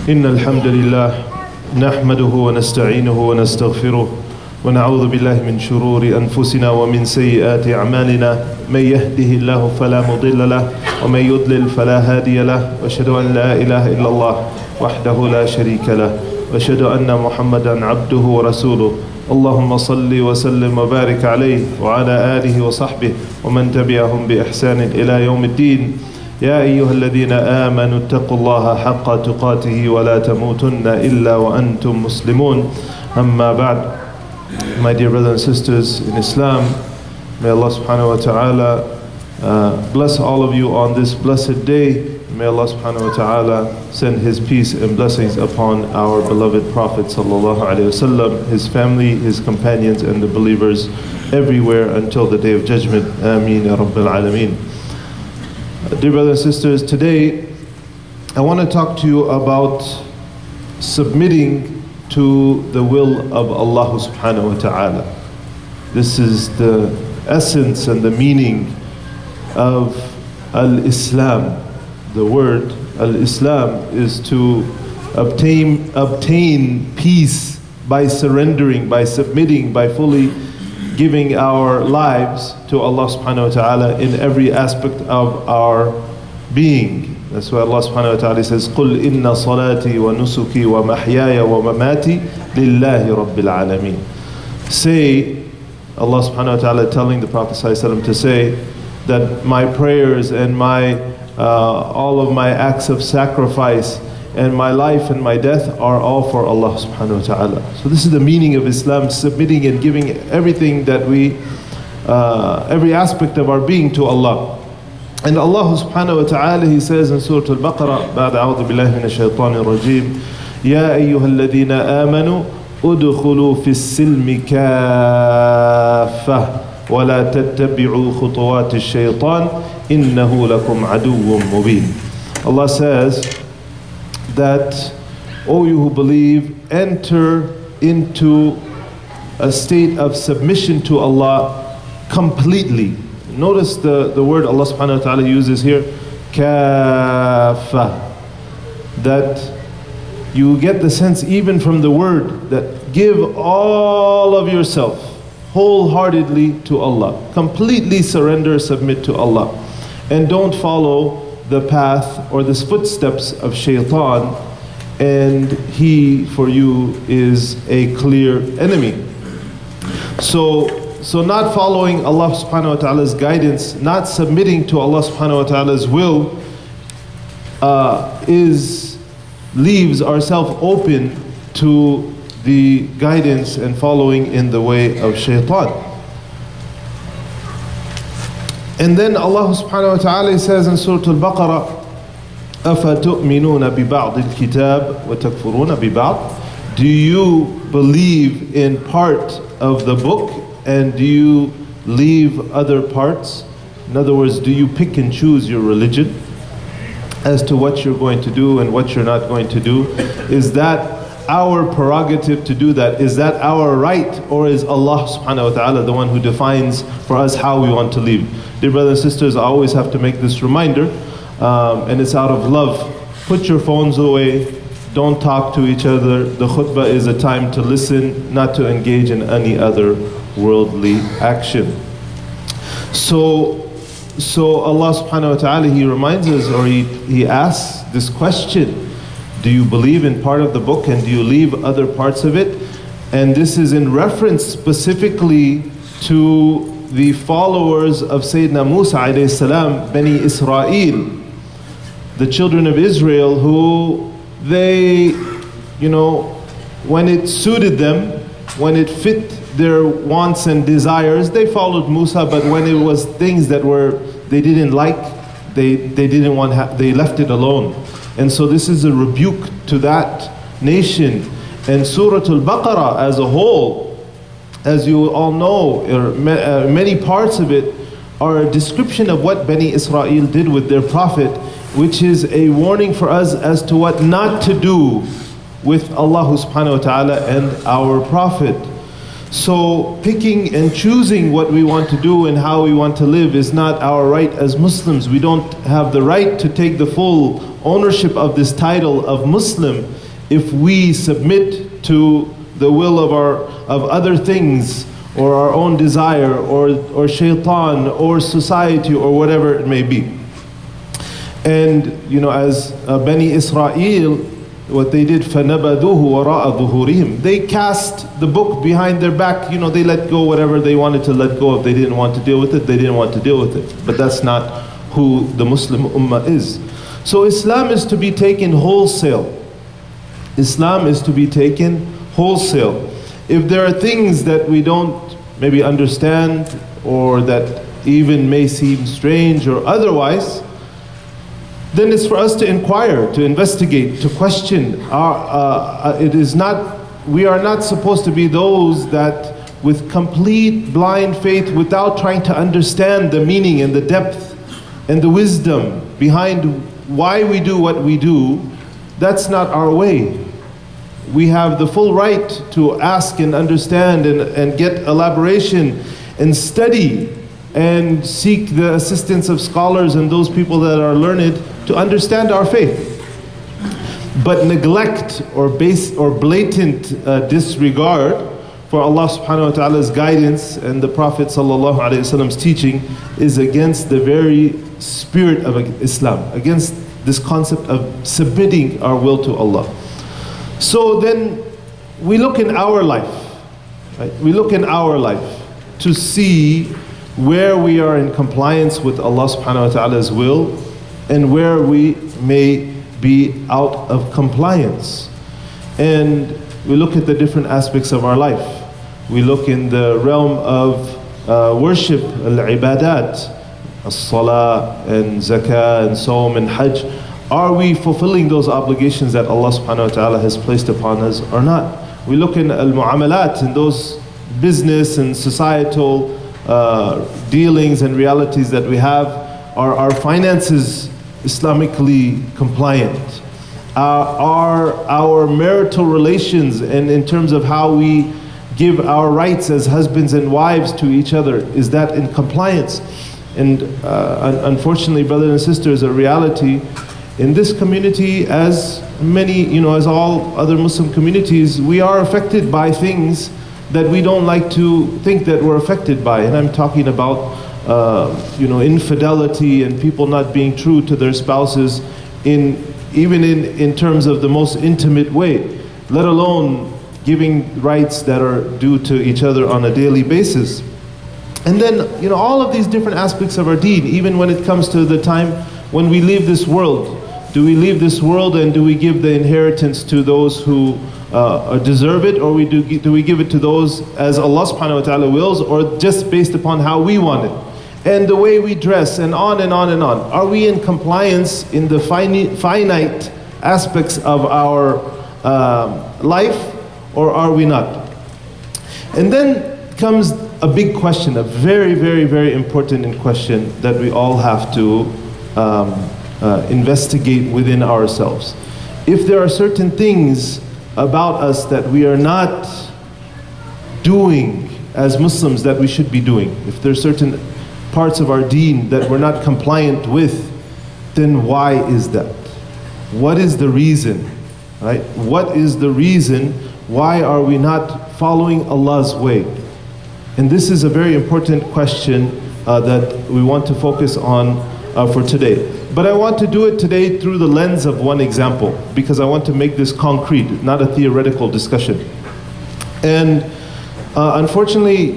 إن الحمد لله نحمده ونستعينه ونستغفره ونعوذ بالله من شرور أنفسنا ومن سيئات أعمالنا من يهده الله فلا مضل له ومن يضلل فلا هادي له وأشهد أن لا إله إلا الله وحده لا شريك له وأشهد أن محمدا عبده ورسوله اللهم صل وسلم وبارك عليه وعلى آله وصحبه ومن تبعهم بإحسان إلى يوم الدين يا أيها الذين آمنوا اتقوا الله حق تقاته ولا تموتن إلا وأنتم مسلمون أما بعد. My dear brothers and sisters in Islam, may Allah subhanahu wa ta'ala bless all of you on this blessed day. May Allah subhanahu wa ta'ala send His peace and blessings upon our beloved Prophet sallallahu alaihi wasallam, his family, his companions and the believers everywhere until the day of judgment. Ameen ya Rabbil Alameen. Dear brothers and sisters, today I want to talk to you about submitting to the will of Allah subhanahu wa ta'ala. This is the essence and the meaning of Al-Islam. The word Al-Islam is to obtain peace by surrendering, by submitting, by fully giving our lives to Allah subhanahu wa ta'ala in every aspect of our being. That's why Allah subhanahu wa ta'ala says, قُلْ إِنَّ صَلَاتِي وَنُسُكِي وَمَحْيَايَ وَمَمَاتِي لِلَّهِ رَبِّ الْعَالَمِينَ. Say, Allah subhanahu wa ta'ala telling the Prophet ﷺ to say that my prayers and all of my acts of sacrifice and my life and my death are all for Allah subhanahu wa ta'ala. So this is the meaning of Islam, submitting and giving everything that every aspect of our being to Allah. And Allah subhanahu wa ta'ala, He says in Surah Al-Baqarah, بعد أعوذ بالله من الشيطان الرجيم, يا أيها الذين آمنوا ادخلوا في السلم كافة ولا تتبعوا خطوات الشيطان إنه لكم عدو مبين. Allah says that, O you who believe, enter into a state of submission to Allah completely. Notice the word Allah subhanahu wa ta'ala uses here, kafa. That you get the sense even from the word that give all of yourself wholeheartedly to Allah. Completely surrender, submit to Allah. And don't follow the path or the footsteps of shaitan, and he for you is a clear enemy. So not following Allah subhanahu wa ta'ala's guidance, not submitting to Allah subhanahu wa ta'ala's will leaves ourselves open to the guidance and following in the way of shaitan. And then Allah subhanahu wa ta'ala says in Surah Al-Baqarah, أَفَتُؤْمِنُونَ بِبَعْضِ الْكِتَابِ وَتَكْفُرُونَ بِبَعْضِ. Do you believe in part of the book and do you leave other parts? In other words, do you pick and choose your religion as to what you're going to do and what you're not going to do? Is that our prerogative to do that? Is that our right, or is Allah subhanahu wa ta'ala the one who defines for us how we want to live? Dear brothers and sisters, I always have to make this reminder, and it's out of love. Put your phones away, don't talk to each other. The khutbah is a time to listen, not to engage in any other worldly action. So Allah subhanahu wa ta'ala, He reminds us, or He asks this question, do you believe in part of the book and do you leave other parts of it? And this is in reference specifically to the followers of Sayyidina Musa alayhi salam, Bani Israel, the children of Israel, who they, when it suited them, when it fit their wants and desires, they followed Musa. But when it was things that they didn't like, they didn't want, they left it alone. And so this is a rebuke to that nation. And Surah Al-Baqarah as a whole, as you all know, many parts of it are a description of what Bani Israel did with their prophet, which is a warning for us as to what not to do with Allah subhanahu wa ta'ala and our prophet. So picking and choosing what we want to do and how we want to live is not our right as Muslims. We don't have the right to take the full ownership of this title of Muslim if we submit to the will of other things, or our own desire, or shaitan, or society, or whatever it may be. And as Bani Israel, what they did, فَنَبَذُوهُ وَرَاءَ ظُهُورِهِمْ, they cast the book behind their back. They let go whatever they wanted to let go. If they didn't want to deal with it, they didn't want to deal with it. But that's not who the Muslim Ummah is. So Islam is to be taken wholesale. Islam is to be taken wholesale. If there are things that we don't maybe understand, or that even may seem strange or otherwise, then it's for us to inquire, to investigate, to question. We are not supposed to be those that with complete blind faith, without trying to understand the meaning and the depth and the wisdom behind why we do what we do. That's not our way. We have the full right to ask and understand and get elaboration and study and seek the assistance of scholars and those people that are learned to understand our faith. But neglect or blatant disregard for Allah subhanahu wa ta'ala's guidance and the Prophet sallallahu alaihi wasallam's teaching is against the very spirit of Islam, against this concept of submitting our will to Allah. So then we look in our life, right? We look in our life to see where we are in compliance with Allah subhanahu wa ta'ala's will and where we may be out of compliance. And we look at the different aspects of our life. We look in the realm of worship, al-ibadat, as-salah and zakah and sawm and hajj. Are we fulfilling those obligations that Allah subhanahu wa ta'ala has placed upon us or not? We look in al-mu'amalat, in those business and societal dealings and realities that we have. Are our finances Islamically compliant? Are our marital relations, and in terms of how we give our rights as husbands and wives to each other, is that in compliance? And unfortunately, brothers and sisters, a reality in this community, as many, as all other Muslim communities, we are affected by things that we don't like to think that we're affected by. And I'm talking about infidelity and people not being true to their spouses even in terms of the most intimate way, let alone giving rights that are due to each other on a daily basis. And then, all of these different aspects of our deen, even when it comes to the time when we leave this world. Do we leave this world and do we give the inheritance to those who deserve it, or do we give it to those as Allah subhanahu wa ta'ala wills, or just based upon how we want it? And the way we dress, and on and on and on. Are we in compliance in the finite aspects of our life, or are we not? And then comes a big question, a very, very, very important question that we all have to investigate within ourselves. If there are certain things about us that we are not doing as Muslims that we should be doing, if there are certain parts of our deen that we're not compliant with, then why is that? What is the reason? Right? What is the reason? Why are we not following Allah's way? And this is a very important question that we want to focus on for today. But I want to do it today through the lens of one example, because I want to make this concrete, not a theoretical discussion. And unfortunately,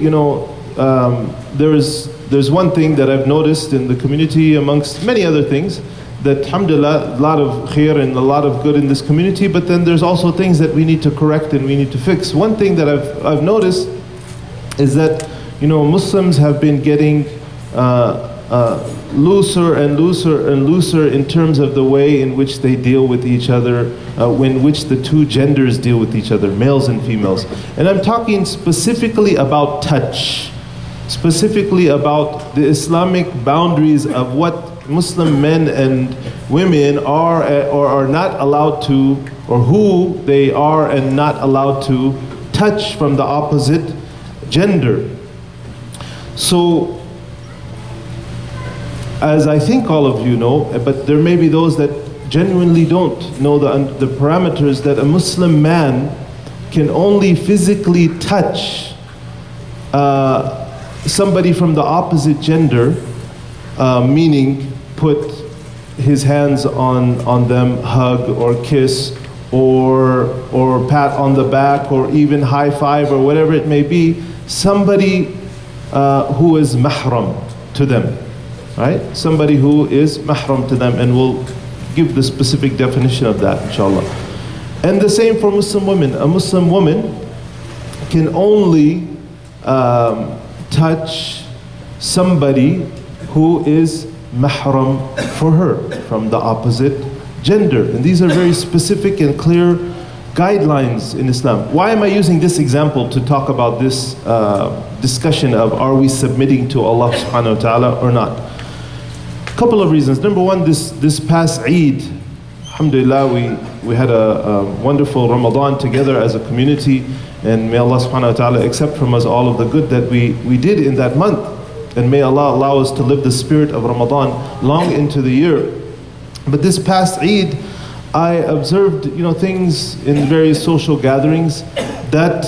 there's one thing that I've noticed in the community, amongst many other things, that alhamdulillah, a lot of khair and a lot of good in this community, but then there's also things that we need to correct and we need to fix. One thing that I've noticed is that Muslims have been getting looser and looser and looser in terms of the way in which they deal with each other, in which the two genders deal with each other, males and females. And I'm talking specifically about touch, specifically about the Islamic boundaries of what Muslim men and women are or are not allowed to, or who they are and not allowed to touch from the opposite gender. So, as I think all of you know, but there may be those that genuinely don't know the parameters that a Muslim man can only physically touch somebody from the opposite gender, meaning put his hands on them, hug or kiss or pat on the back or even high five or whatever it may be, somebody who is mahram to them, right? Somebody who is mahram to them, and we'll give the specific definition of that, inshallah. And the same for Muslim women. A Muslim woman can only touch somebody who is mahram for her from the opposite gender. And these are very specific and clear guidelines in Islam. Why am I using this example to talk about this discussion of are we submitting to Allah subhanahu wa ta'ala or not? A couple of reasons. Number one, this past Eid, alhamdulillah, we had a wonderful Ramadan together as a community, and may Allah subhanahu wa ta'ala accept from us all of the good that we did in that month. And may Allah allow us to live the spirit of Ramadan long into the year. But this past Eid, I observed, things in various social gatherings that,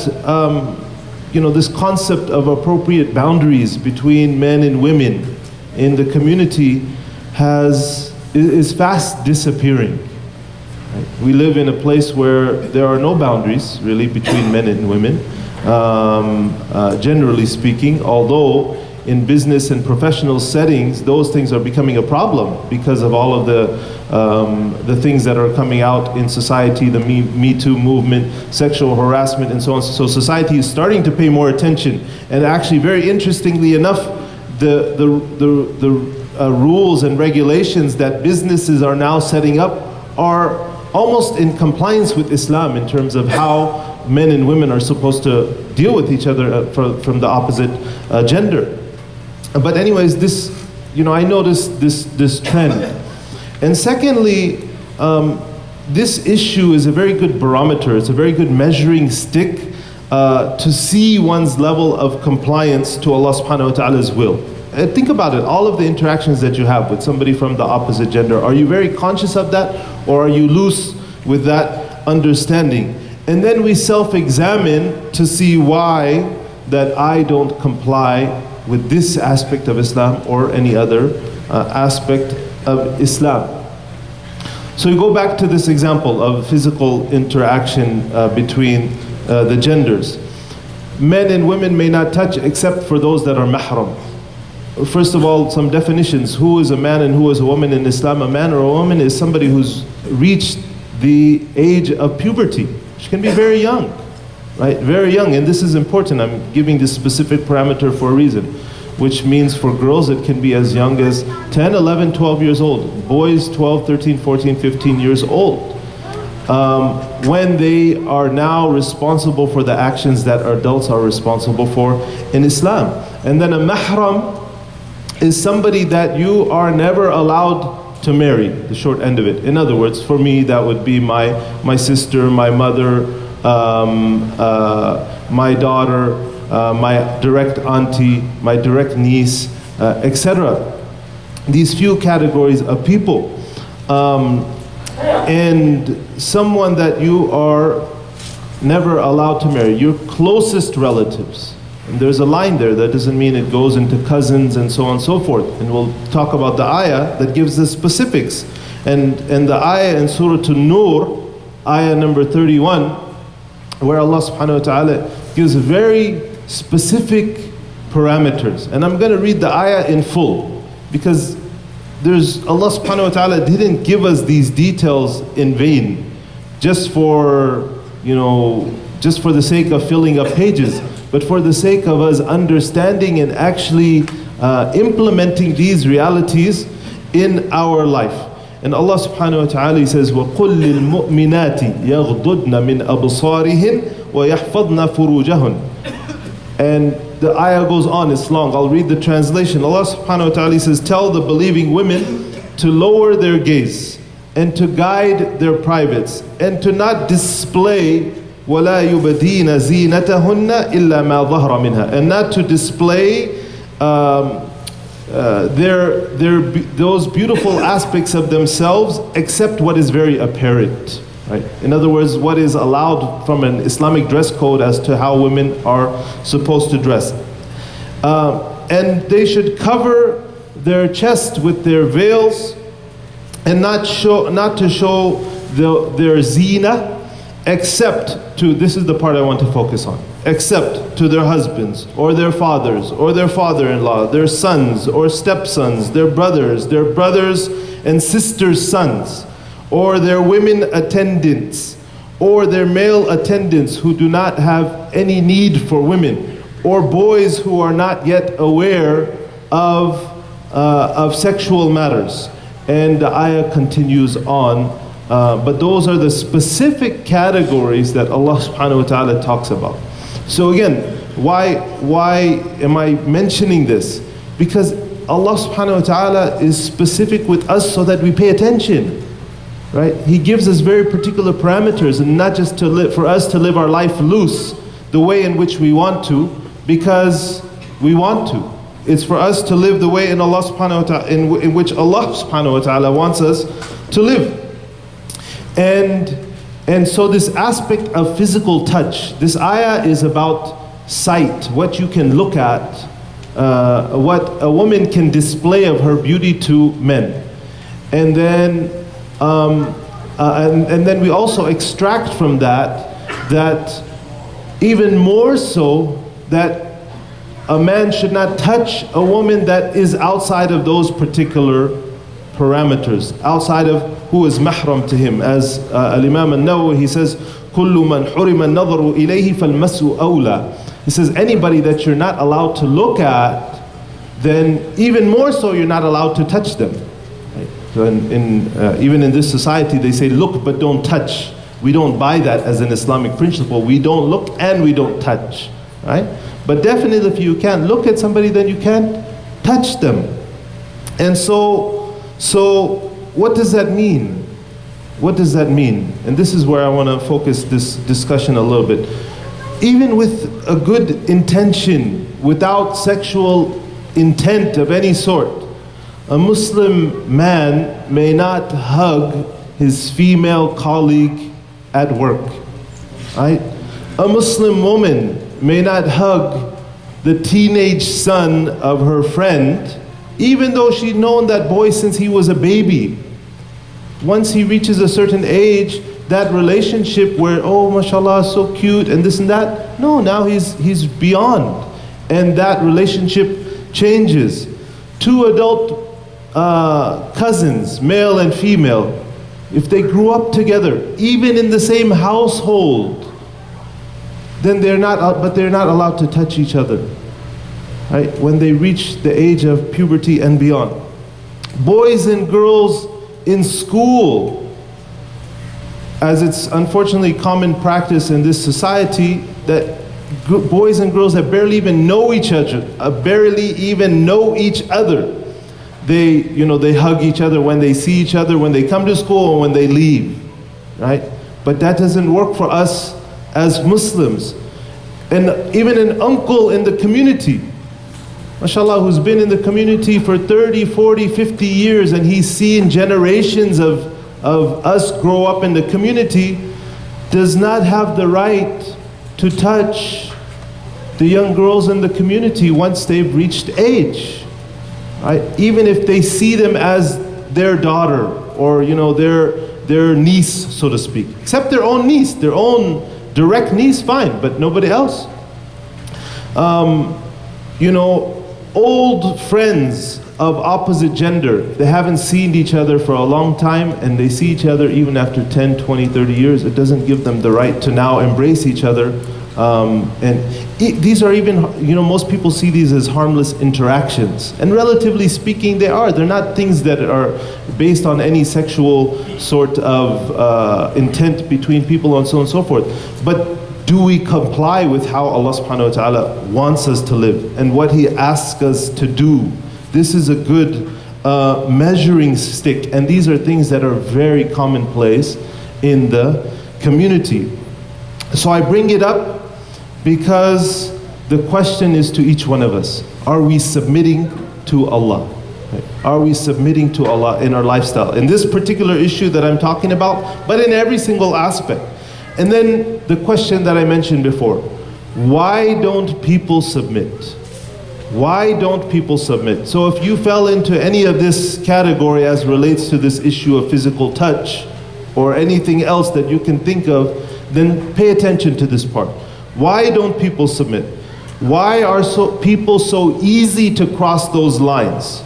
this concept of appropriate boundaries between men and women in the community is fast disappearing. Right? We live in a place where there are no boundaries really between men and women, generally speaking, although in business and professional settings, those things are becoming a problem because of all of the things that are coming out in society, the Me Too movement, sexual harassment, and so on. So society is starting to pay more attention. And actually, very interestingly enough, the rules and regulations that businesses are now setting up are almost in compliance with Islam in terms of how men and women are supposed to deal with each other from the opposite gender. But anyways, I noticed this trend. And secondly, this issue is a very good barometer. It's a very good measuring stick to see one's level of compliance to Allah subhanahu wa ta'ala's will. Think about it, all of the interactions that you have with somebody from the opposite gender, are you very conscious of that, or are you loose with that understanding? And then we self-examine to see why that I don't comply with this aspect of Islam or any other aspect of Islam. So we go back to this example of physical interaction between the genders. Men and women may not touch except for those that are mahram. First of all, some definitions. Who is a man and who is a woman in Islam? A man or a woman is somebody who's reached the age of puberty. She can be very young. Right, very young, and this is important. I'm giving this specific parameter for a reason, which means for girls it can be as young as 10, 11, 12 years old. Boys 12, 13, 14, 15 years old. When they are now responsible for the actions that adults are responsible for in Islam. And then a mahram is somebody that you are never allowed to marry, the short end of it. In other words, for me that would be my sister, my mother, my daughter, my direct auntie, my direct niece, etc. These few categories of people. And someone that you are never allowed to marry, your closest relatives. And there's a line there, that doesn't mean it goes into cousins and so on and so forth. And we'll talk about the ayah that gives the specifics. And the ayah in Surah An-Nur, ayah number 31, where Allah subhanahu wa ta'ala gives very specific parameters. And I'm going to read the ayah in full, because Allah subhanahu wa ta'ala didn't give us these details in vain, just for the sake of filling up pages, but for the sake of us understanding and actually implementing these realities in our life. And Allah subhanahu wa ta'ala says, وَقُلْ لِلْمُؤْمِنَاتِ يَغْضُضْنَ مِنْ أَبْصَارِهِنْ وَيَحْفَظْنَ فُرُوجَهُنْ. And the ayah goes on, it's long, I'll read the translation. Allah subhanahu wa ta'ala says, tell the believing women to lower their gaze and to guide their privates and to not display وَلَا يُبَدِينَ زِينَتَهُنَّ إِلَّا مَا ظَهْرَ مِنْهَا, and not to display those beautiful aspects of themselves, except what is very apparent. Right? In other words, what is allowed from an Islamic dress code as to how women are supposed to dress. And they should cover their chest with their veils and not to show their zina, except to, this is the part I want to focus on, except to their husbands or their fathers or their father-in-law, their sons or stepsons, their brothers and sisters' sons, or their women attendants, or their male attendants who do not have any need for women, or boys who are not yet aware of sexual matters. And the ayah continues on, but those are the specific categories that Allah subhanahu wa ta'ala talks about. So again, why am I mentioning this? Because Allah subhanahu wa ta'ala is specific with us so that we pay attention. Right? He gives us very particular parameters, and not just for us to live our life loose the way in which we want to, because we want to. It's for us to live the way in Allah subhanahu wa ta'ala, in which Allah subhanahu wa ta'ala wants us to live. And so this aspect of physical touch, this ayah is about sight, what you can look at, what a woman can display of her beauty to men. And then and then we also extract from that even more so that a man should not touch a woman that is outside of those particular parameters, outside of who is mahram to him. As Al-Imam An-Nawawi, he says, كُلُّ مَنْ حُرِمَ النَّظَرُ إِلَيْهِ فَالْمَسُّ أَوْلَى. He says, anybody that you're not allowed to look at, then even more so you're not allowed to touch them. Right? So even in this society, they say, look but don't touch. We don't buy that as an Islamic principle. We don't look and we don't touch. Right? But definitely if you can't look at somebody, then you can't touch them. And so what does that mean? What does that mean? And this is where I want to focus this discussion a little bit. Even with a good intention, without sexual intent of any sort, a Muslim man may not hug his female colleague at work. Right? A Muslim woman may not hug the teenage son of her friend, even though she's known that boy since he was a baby. Once he reaches a certain age, that relationship where, oh mashallah, so cute and this and that, no, now he's beyond. And that relationship changes. Two adult cousins, male and female, if they grew up together, even in the same household, then they're not allowed to touch each other, right? When they reach the age of puberty and beyond. Boys and girls in school, as it's unfortunately common practice in this society, that boys and girls that barely even know each other, they hug each other when they see each other, when they come to school and when they leave, right? But that doesn't work for us as Muslims. And even an uncle in the community, mashallah, who's been in the community for 30, 40, 50 years, and he's seen generations of us grow up in the community, does not have the right to touch the young girls in the community once they've reached age. Right? Even if they see them as their daughter or their niece, so to speak. Except their own niece, their own direct niece, fine, but nobody else. Old friends of opposite gender, they haven't seen each other for a long time and they see each other even after 10, 20, 30 years, it doesn't give them the right to now embrace each other. These are even, most people see these as harmless interactions. And relatively speaking, they're not things that are based on any sexual sort of intent between people and so on and so forth. But do we comply with how Allah subhanahu wa ta'ala wants us to live and what He asks us to do? This is a good measuring stick, and these are things that are very commonplace in the community. So I bring it up because the question is to each one of us. Are we submitting to Allah? Right? Are we submitting to Allah in our lifestyle? In this particular issue that I'm talking about, but in every single aspect. And then the question that I mentioned before, why don't people submit? Why don't people submit? So if you fell into any of this category as relates to this issue of physical touch, or anything else that you can think of, then pay attention to this part. Why don't people submit? Why are people so easy to cross those lines?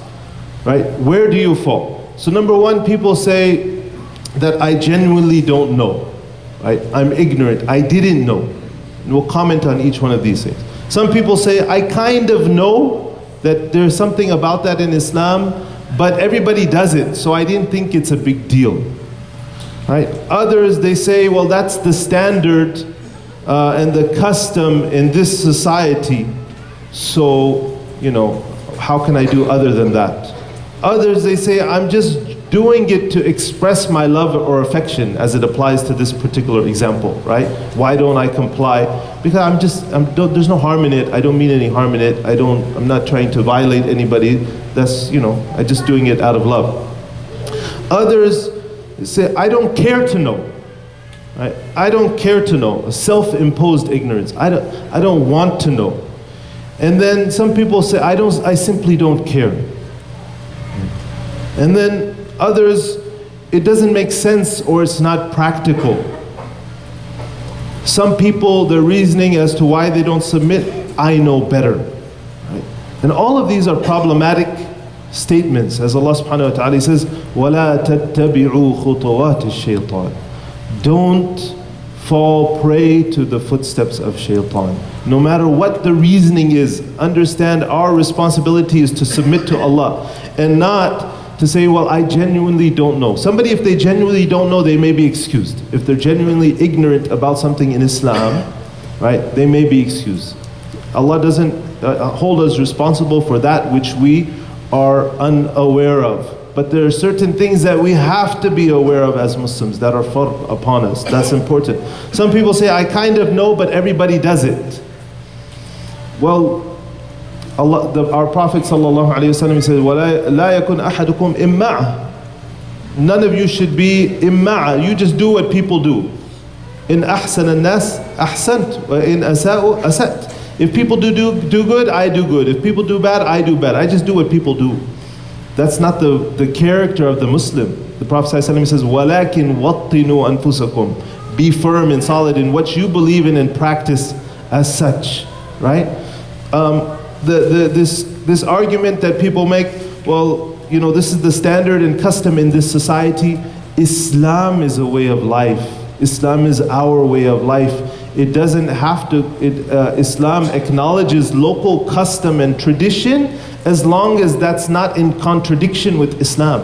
Right? Where do you fall? So number one, people say that I genuinely don't know. Right? I'm ignorant. I didn't know. And we'll comment on each one of these things. Some people say I kind of know that there's something about that in Islam, but everybody does it, so I didn't think it's a big deal. Right? Others, they say, well, that's the standard and the custom in this society, so, how can I do other than that? Others, they say, I'm just doing it to express my love or affection as it applies to this particular example, right? Why don't I comply? Because there's no harm in it. I don't mean any harm in it. I'm not trying to violate anybody. That's, I'm just doing it out of love. Others say, I don't care to know. Right? I don't care to know. A self-imposed ignorance. I don't want to know. And then some people say, I simply don't care. And then others, it doesn't make sense or it's not practical. Some people, their reasoning as to why they don't submit, I know better. Right? And all of these are problematic statements, as Allah subhanahu wa ta'ala says, وَلَا تَتَّبِعُوا خُطُوَاتِ الشَّيْطَانِ. Don't fall prey to the footsteps of shaitan. No matter what the reasoning is, understand our responsibility is to submit to Allah and not to say, well, I genuinely don't know. Somebody, if they genuinely don't know, they may be excused. If they're genuinely ignorant about something in Islam, right, they may be excused. Allah doesn't hold us responsible for that which we are unaware of. But there are certain things that we have to be aware of as Muslims that are upon us. That's important. Some people say, I kind of know, but everybody does it. Well, our Prophet ﷺ said, وَلَا يَكُنْ أَحَدُكُمْ إِمَّعَ. None of you should be imma'a. You just do what people do. In أحسن الناس أحسنت وإن أساءوا أسأت. If people do good, I do good. If people do bad, I do bad. I just do what people do. That's not the character of the Muslim. The Prophet ﷺ says, وَلَكِنْ وَطِّنُوا أَنفُسَكُمْ. Be firm and solid in what you believe in and practice as such. Right? This argument that people make, well, this is the standard and custom in this society. Islam is a way of life. Islam is our way of life. It doesn't have to, Islam acknowledges local custom and tradition as long as that's not in contradiction with Islam.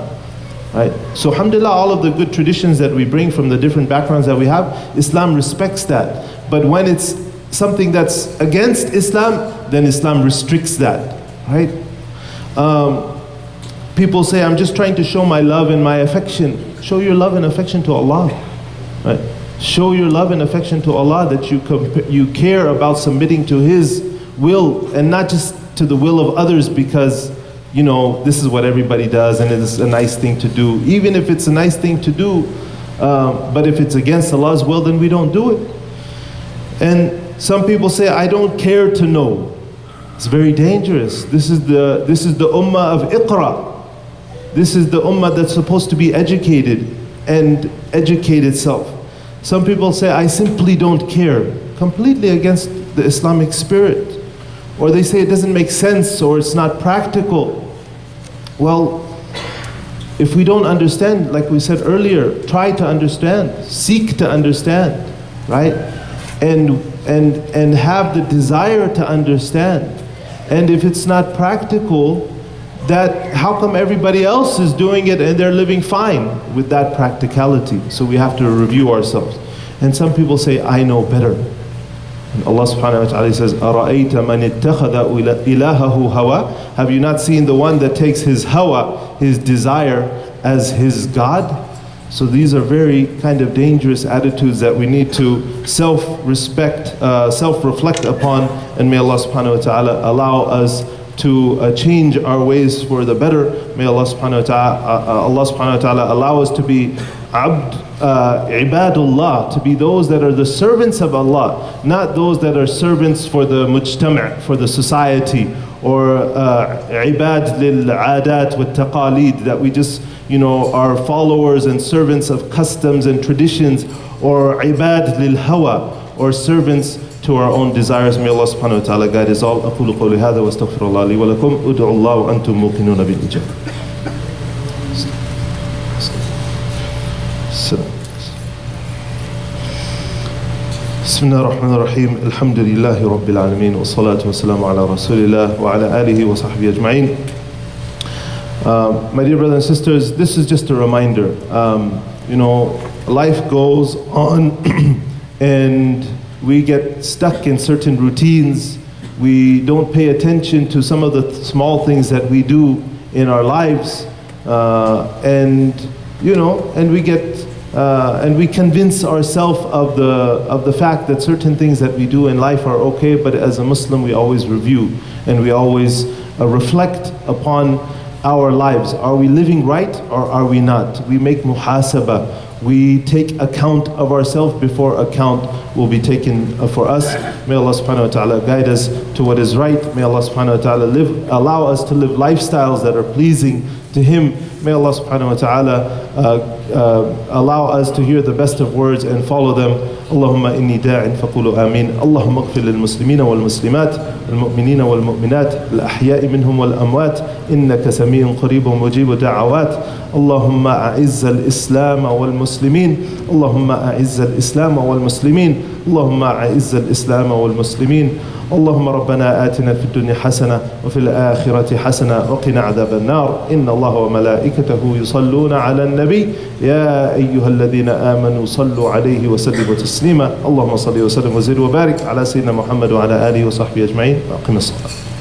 Right? So alhamdulillah, all of the good traditions that we bring from the different backgrounds that we have, Islam respects that. But when it's something that's against Islam, then Islam restricts that. Right? People say, I'm just trying to show my love and my affection. Show your love and affection to Allah. Right? Show your love and affection to Allah, that you care about submitting to His will and not just to the will of others because, this is what everybody does and it's a nice thing to do. Even if it's a nice thing to do, but if it's against Allah's will, then we don't do it. And some people say, I don't care to know. It's very dangerous. This is the ummah of Iqra. This is the ummah that's supposed to be educated and educate itself. Some people say, I simply don't care. Completely against the Islamic spirit. Or they say it doesn't make sense or it's not practical. Well, if we don't understand, like we said earlier, try to understand, seek to understand, right? And have the desire to understand. And if it's not practical, that how come everybody else is doing it and they're living fine with that practicality? So we have to review ourselves. And some people say, I know better. And Allah subhanahu wa ta'ala says, أَرَأَيْتَ مَنِ اتَّخَذَ إِلَهَهُ هَوَى. Have you not seen the one that takes his hawa, his desire, as his God? So these are very kind of dangerous attitudes that we need to self-reflect upon, and may Allah subhanahu wa ta'ala allow us to change our ways for the better. May Allah subhanahu wa ta'ala allow us to be ibadullah, to be those that are the servants of Allah, not those that are servants for the mujtama', for the society, or ibad lil adat wa taqalid, that we just are followers and servants of customs and traditions, or ibad lil hawa, or servants to our own desires. May Allah subhanahu wa ta'ala guide us all. أقول قولي هذا واستغفر الله لي ولكم. ادعوا الله وأنتم موقنون بالإجابة. بسم الله الرحمن الرحيم. الحمد لله رب العالمين والصلاة والسلام على رسول الله وعلى آله وصحبه أجمعين. My dear brothers and sisters, this is just a reminder. Life goes on and we get stuck in certain routines. We don't pay attention to some of the small things that we do in our lives, and we convince ourselves of the fact that certain things that we do in life are okay. But as a Muslim, we always review and we always reflect upon our lives. Are we living right or are we not? We make muhasabah. We take account of ourselves before account will be taken for us. May Allah subhanahu wa ta'ala guide us to what is right. May Allah subhanahu wa ta'ala allow us to live lifestyles that are pleasing to Him. May Allah subhanahu wa ta'ala allow us to hear the best of words and follow them. اللهم إني داع فقولوا آمين. اللهم اغفر للمسلمين والمسلمات المؤمنين والمؤمنات الأحياء منهم والأموات إنك سميع قريب مجيب دعوات. اللهم أعز الإسلام والمسلمين. اللهم أعز الإسلام والمسلمين. اللهم أعز الإسلام والمسلمين. اللهم ربنا آتنا في الدنيا حسنة وفي الآخرة حسنة وقنا عذاب النار. إن الله وملائكته يصلون على النبي يا أيها الذين آمنوا صلوا عليه وسلموا تسليما. اللهم صل وسلم وزد وبارك على سيدنا محمد وعلى آله وصحبه أجمعين. وأقم الصلاة.